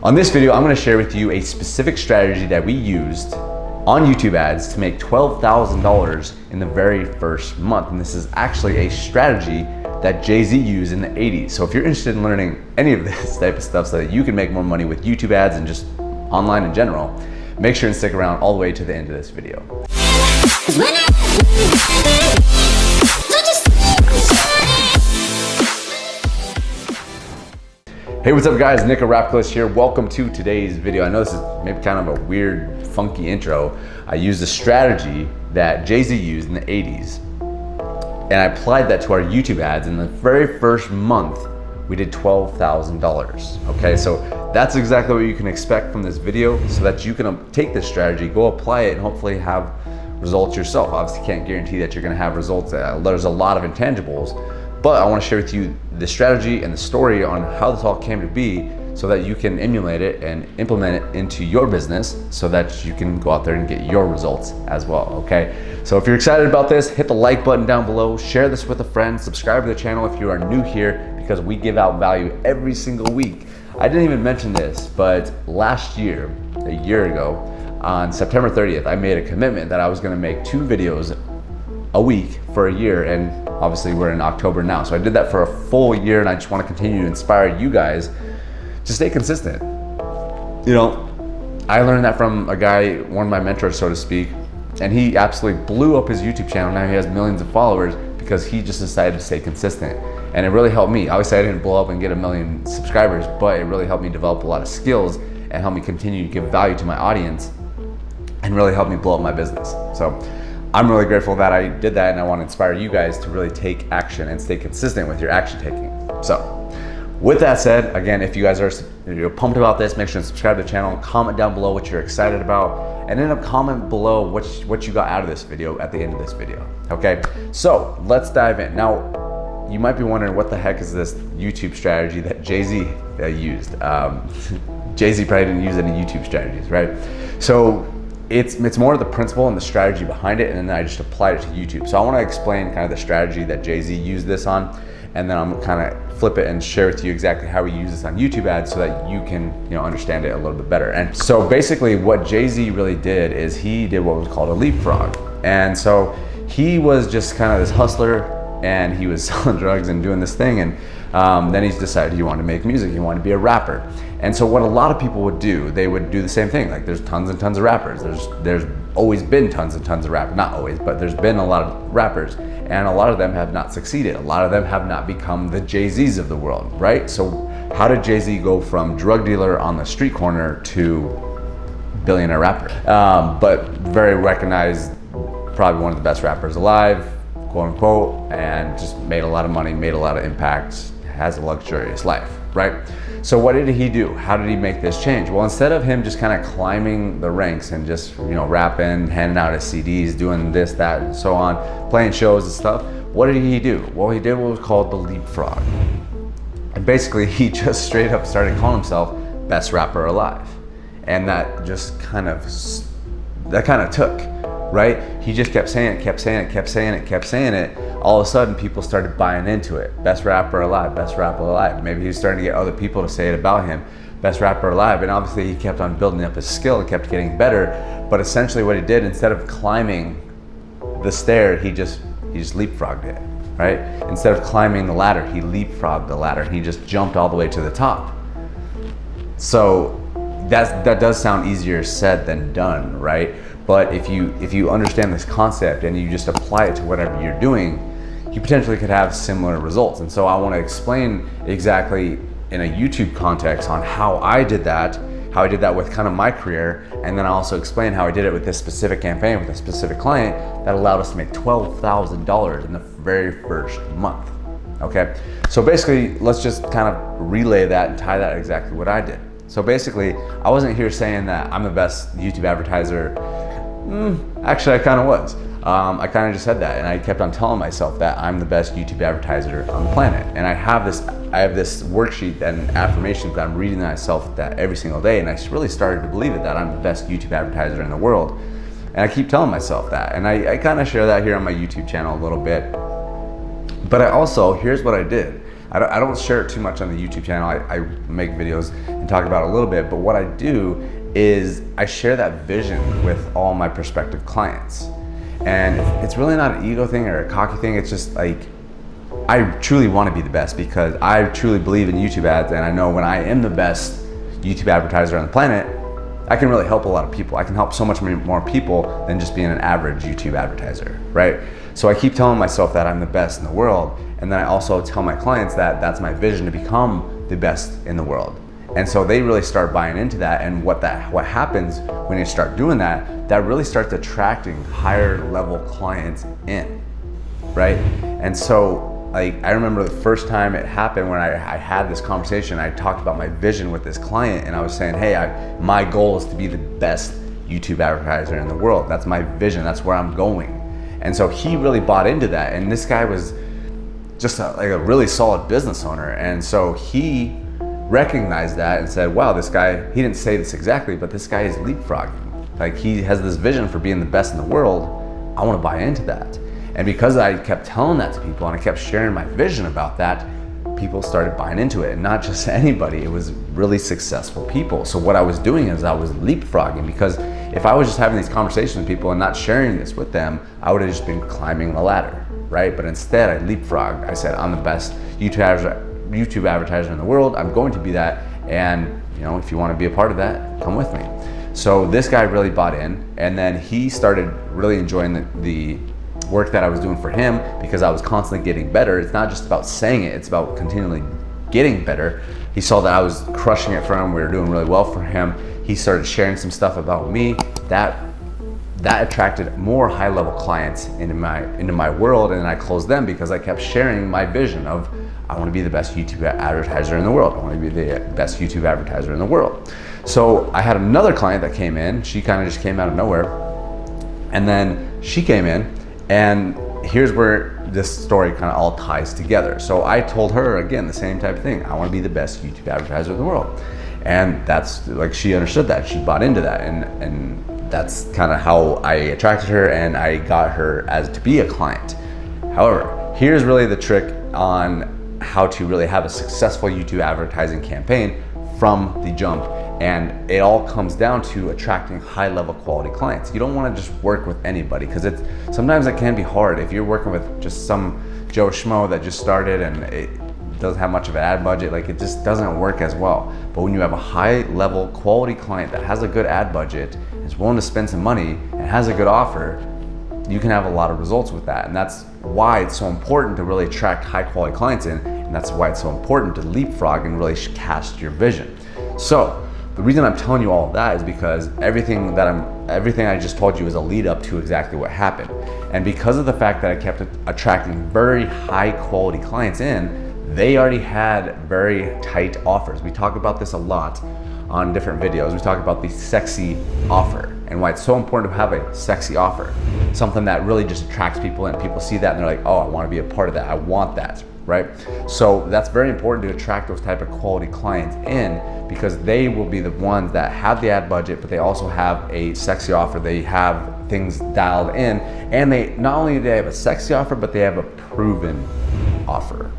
On this video, I'm gonna share with you a specific strategy that we used on YouTube ads to make $12,000 in the very first month. And this is actually a strategy that Jay-Z used in the 80s. So if you're interested in learning any of this type of stuff so that you can make more money with YouTube ads and just online in general, make sure and stick around all the way to the end of this video. Hey, what's up guys? Nick Rapkless here. Welcome to today's video. I know this is maybe kind of a weird, funky intro. I used a strategy that Jay-Z used in the 80s and I applied that to our YouTube ads. In the very first month, we did $12,000. Okay, so that's exactly what you can expect from this video so that you can take this strategy, go apply it, and hopefully have results yourself. Obviously can't guarantee that you're gonna have results. There's a lot of intangibles, but I wanna share with you the strategy and the story on how this all came to be so that you can emulate it and implement it into your business so that you can go out there and get your results as well, okay? So if you're excited about this, hit the like button down below, share this with a friend, subscribe to the channel if you are new here because we give out value every single week. I didn't even mention this, but last year, a year ago, on September 30th, I made a commitment that I was gonna make 2 videos a week for a year, and obviously we're in October now. So I did that for a full year and I just wanna continue to inspire you guys to stay consistent. You know, I learned that from a guy, one of my mentors, so to speak, and he absolutely blew up his YouTube channel. Now he has millions of followers because he just decided to stay consistent. And it really helped me. Obviously I didn't blow up and get 1 million subscribers, but it really helped me develop a lot of skills and helped me continue to give value to my audience and really helped me blow up my business. So I'm really grateful that I did that, and I want to inspire you guys to really take action and stay consistent with your action taking. So with that said, again, if you guys are pumped about this, make sure to subscribe to the channel, comment down below what you're excited about, and then comment below what you got out of this video at the end of this video, okay? So let's dive in. Now, you might be wondering what the heck is this YouTube strategy that Jay-Z used. Jay-Z probably didn't use any YouTube strategies, right? So it's more of the principle and the strategy behind it, and then I just applied it to YouTube. So I want to explain kind of the strategy that Jay-Z used this on, and then I'm kind of flip it and share with you exactly how we use this on YouTube ads so that you can, you know, understand it a little bit better. And so basically what Jay-Z really did is he did what was called a leapfrog. And so he was just kind of this hustler, and he was selling drugs and doing this thing, and then he decided he wanted to make music, he wanted to be a rapper. And so what a lot of people would do, they would do the same thing. Like there's tons and tons of rappers. There's always been tons and tons of rappers, not always, but there's been a lot of rappers, and a lot of them have not succeeded. A lot of them have not become the Jay-Z's of the world, right? So how did Jay-Z go from drug dealer on the street corner to billionaire rapper? But very recognized, probably one of the best rappers alive, quote unquote, and just made a lot of money, made a lot of impact, has a luxurious life, right? So what did he do? How did he make this change? Well, instead of him just kind of climbing the ranks and just, you know, rapping, handing out his CDs, doing this, that, and so on, playing shows and stuff, what did he do? Well, he did what was called the leapfrog. And basically he just straight up started calling himself best rapper alive. And that just kind of took. Right? He just kept saying it, kept saying it, kept saying it, kept saying it. All of a sudden, people started buying into it. Best rapper alive, best rapper alive. Maybe he was starting to get other people to say it about him. Best rapper alive. And obviously, he kept on building up his skill and kept getting better. But essentially, what he did, instead of climbing the stair, he just leapfrogged it. Right? Instead of climbing the ladder, he leapfrogged the ladder. He just jumped all the way to the top. So that does sound easier said than done, right? But if you understand this concept and you just apply it to whatever you're doing, you potentially could have similar results. And so I want to explain exactly in a YouTube context on how I did that with kind of my career, and then I also explain how I did it with this specific campaign with a specific client that allowed us to make $12,000 in the very first month. Okay, so basically let's just kind of relay that and tie that exactly what I did. So basically, I wasn't here saying that I'm the best YouTube advertiser. Actually, I kind of was. I kind of just said that, and I kept on telling myself that I'm the best YouTube advertiser on the planet. And I have this worksheet and affirmations that I'm reading to myself that every single day, and I really started to believe it, that I'm the best YouTube advertiser in the world. And I keep telling myself that, and I kind of share that here on my YouTube channel a little bit. But I also, here's what I did. I don't share it too much on the YouTube channel. I make videos and talk about it a little bit, but what I do is I share that vision with all my prospective clients. And it's really not an ego thing or a cocky thing. It's just like, I truly want to be the best because I truly believe in YouTube ads, and I know when I am the best YouTube advertiser on the planet, I can really help a lot of people. I can help so much more people than just being an average YouTube advertiser, right? So I keep telling myself that I'm the best in the world, and then I also tell my clients that that's my vision, to become the best in the world. And so they really start buying into that, and what happens when you start doing that, that really starts attracting higher level clients in, right? And so like, I remember the first time it happened when I had this conversation. I talked about my vision with this client, and I was saying, hey, my goal is to be the best YouTube advertiser in the world. That's my vision, that's where I'm going. And so he really bought into that, and this guy was just like a really solid business owner. And so he recognized that and said, wow, this guy, he didn't say this exactly, but this guy is leapfrogging. Like, he has this vision for being the best in the world. I want to buy into that. And because I kept telling that to people and I kept sharing my vision about that, people started buying into it. And not just anybody, it was really successful people. So what I was doing is I was leapfrogging, because if I was just having these conversations with people and not sharing this with them, I would have just been climbing the ladder, right? But instead I leapfrogged. I said, I'm the best YouTube advertiser in the world. I'm going to be that. And if you want to be a part of that, come with me. So this guy really bought in, and then he started really enjoying the work that I was doing for him, because I was constantly getting better. It's not just about saying it, it's about continually getting better. He saw that I was crushing it for him. We were doing really well for him. He started sharing some stuff about me that attracted more high-level clients into my world, and I closed them because I kept sharing my vision of, I want to be the best YouTube advertiser in the world. I want to be the best YouTube advertiser in the world. So I had another client that came in. She kind of just came out of nowhere, and then she came in. And here's where this story kind of all ties together. So I told her, again, the same type of thing. I want to be the best YouTube advertiser in the world. And that's like, she understood that. She bought into that. And that's kind of how I attracted her, and I got her to be a client. However, here's really the trick on how to really have a successful YouTube advertising campaign from the jump. And it all comes down to attracting high-level quality clients. You don't want to just work with anybody, because sometimes it can be hard. If you're working with just some Joe Schmo that just started and it doesn't have much of an ad budget, like, it just doesn't work as well. But when you have a high-level quality client that has a good ad budget, is willing to spend some money, and has a good offer, you can have a lot of results with that. And that's why it's so important to really attract high-quality clients in, and that's why it's so important to leapfrog and really cast your vision. So the reason I'm telling you all of that is because everything I just told you is a lead up to exactly what happened. And because of the fact that I kept attracting very high quality clients in, they already had very tight offers. We talk about this a lot on different videos. We talk about the sexy offer and why it's so important to have a sexy offer. Something that really just attracts people in. People see that and they're like, oh, I want to be a part of that. I want that, right? So that's very important to attract those type of quality clients in, because they will be the ones that have the ad budget, but they also have a sexy offer. They have things dialed in, and they not only do they have a sexy offer, but they have a proven offer.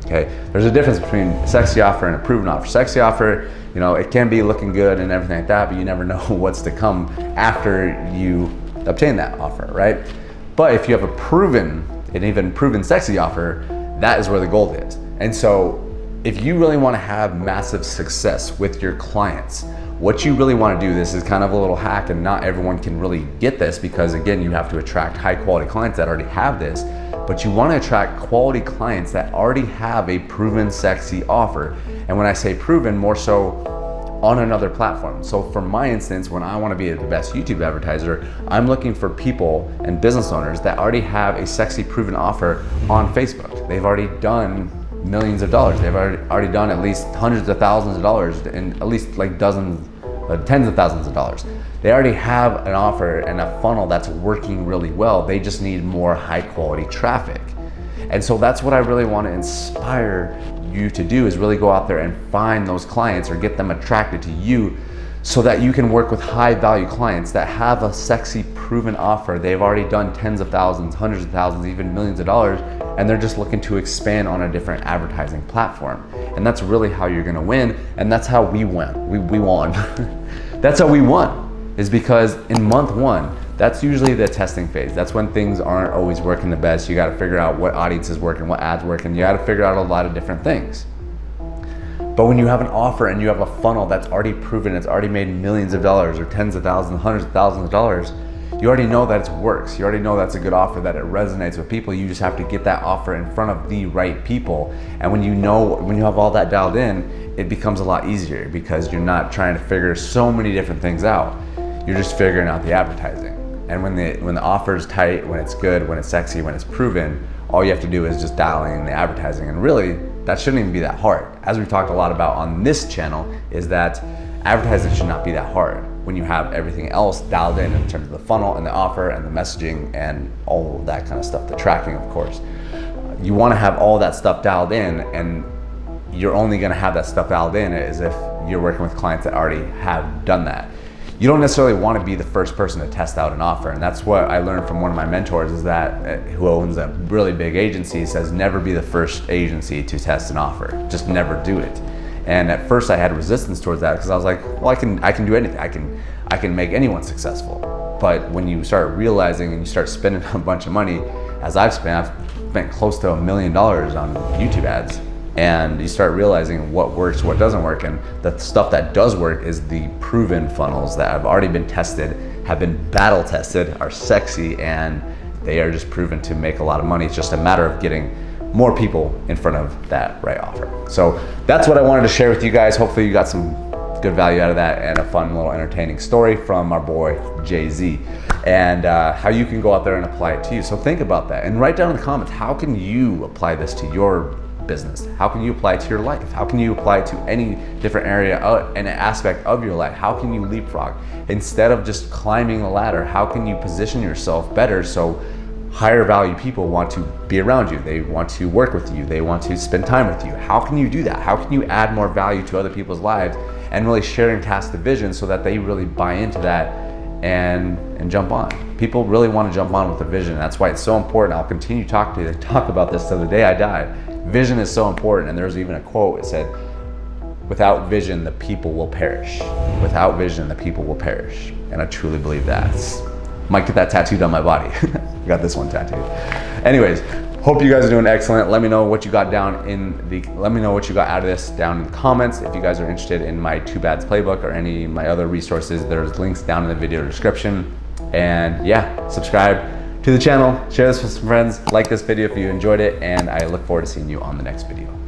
Okay, there's a difference between a sexy offer and a proven offer. Sexy offer, it can be looking good and everything like that, but you never know what's to come after you obtain that offer, right? But if you have a proven, and even proven sexy offer, that is where the gold is. And so if you really want to have massive success with your clients, what you really want to do, this is kind of a little hack, and not everyone can really get this, because again, you have to attract high quality clients that already have this, but you want to attract quality clients that already have a proven sexy offer. And when I say proven, more so on another platform. So for my instance, when I want to be the best YouTube advertiser, I'm looking for people and business owners that already have a sexy proven offer on Facebook. They've already done millions of dollars. They've already done at least hundreds of thousands of dollars, and at least like dozens, tens of thousands of dollars. They already have an offer and a funnel that's working really well. They just need more high quality traffic. And so that's what I really want to inspire you to do, is really go out there and find those clients, or get them attracted to you, so that you can work with high value clients that have a sexy proven offer. They've already done tens of thousands, hundreds of thousands, even millions of dollars, and they're just looking to expand on a different advertising platform. And that's really how you're gonna win, and that's how we won. We won. That's how we won, is because in month one, that's usually the testing phase. That's when things aren't always working the best. You gotta figure out what audience is working, what ads working. You gotta figure out a lot of different things. But when you have an offer and you have a funnel that's already proven, it's already made millions of dollars or tens of thousands, hundreds of thousands of dollars, you already know that it works. You already know that's a good offer, that it resonates with people. You just have to get that offer in front of the right people. And when you have all that dialed in, it becomes a lot easier because you're not trying to figure so many different things out. You're just figuring out the advertising. And when the offer is tight, when it's good, when it's sexy, when it's proven, all you have to do is just dial in the advertising. And really, that shouldn't even be that hard. As we've talked a lot about on this channel, is that advertising should not be that hard when you have everything else dialed in terms of the funnel and the offer and the messaging and all of that kind of stuff, the tracking, of course. You wanna have all that stuff dialed in, and you're only gonna have that stuff dialed in as if you're working with clients that already have done that. You don't necessarily want to be the first person to test out an offer. And that's what I learned from one of my mentors, is that who owns a really big agency, says never be the first agency to test an offer. Just never do it. And at first I had resistance towards that because I was like, well, I can do anything. I can make anyone successful. But when you start realizing and you start spending a bunch of money, as I've spent close to $1 million on YouTube ads. And you start realizing what works, what doesn't work. And the stuff that does work is the proven funnels that have already been tested, have been battle tested, are sexy, and they are just proven to make a lot of money. It's just a matter of getting more people in front of that right offer. So that's what I wanted to share with you guys. Hopefully you got some good value out of that and a fun little entertaining story from our boy Jay-Z, and how you can go out there and apply it to you. So think about that and write down in the comments, how can you apply this to your business? How can you apply it to your life? How can you apply it to any different area and aspect of your life? How can you leapfrog? Instead of just climbing the ladder, how can you position yourself better so higher value people want to be around you? They want to work with you. They want to spend time with you. How can you do that? How can you add more value to other people's lives and really share and cast the vision so that they really buy into that and jump on? People really want to jump on with a vision. That's why it's so important. I'll continue to talk about this till the day I die. Vision is so important, and there's even a quote. It said, without vision, the people will perish. Without vision, the people will perish. And I truly believe that. Might get that tattooed on my body. I got this one tattooed. Anyways, hope you guys are doing excellent. Let me know what you got out of this down in the comments. If you guys are interested in my 2Bads playbook or any of my other resources, there's links down in the video description. And yeah, subscribe to the channel, share this with some friends, like this video if you enjoyed it, and I look forward to seeing you on the next video.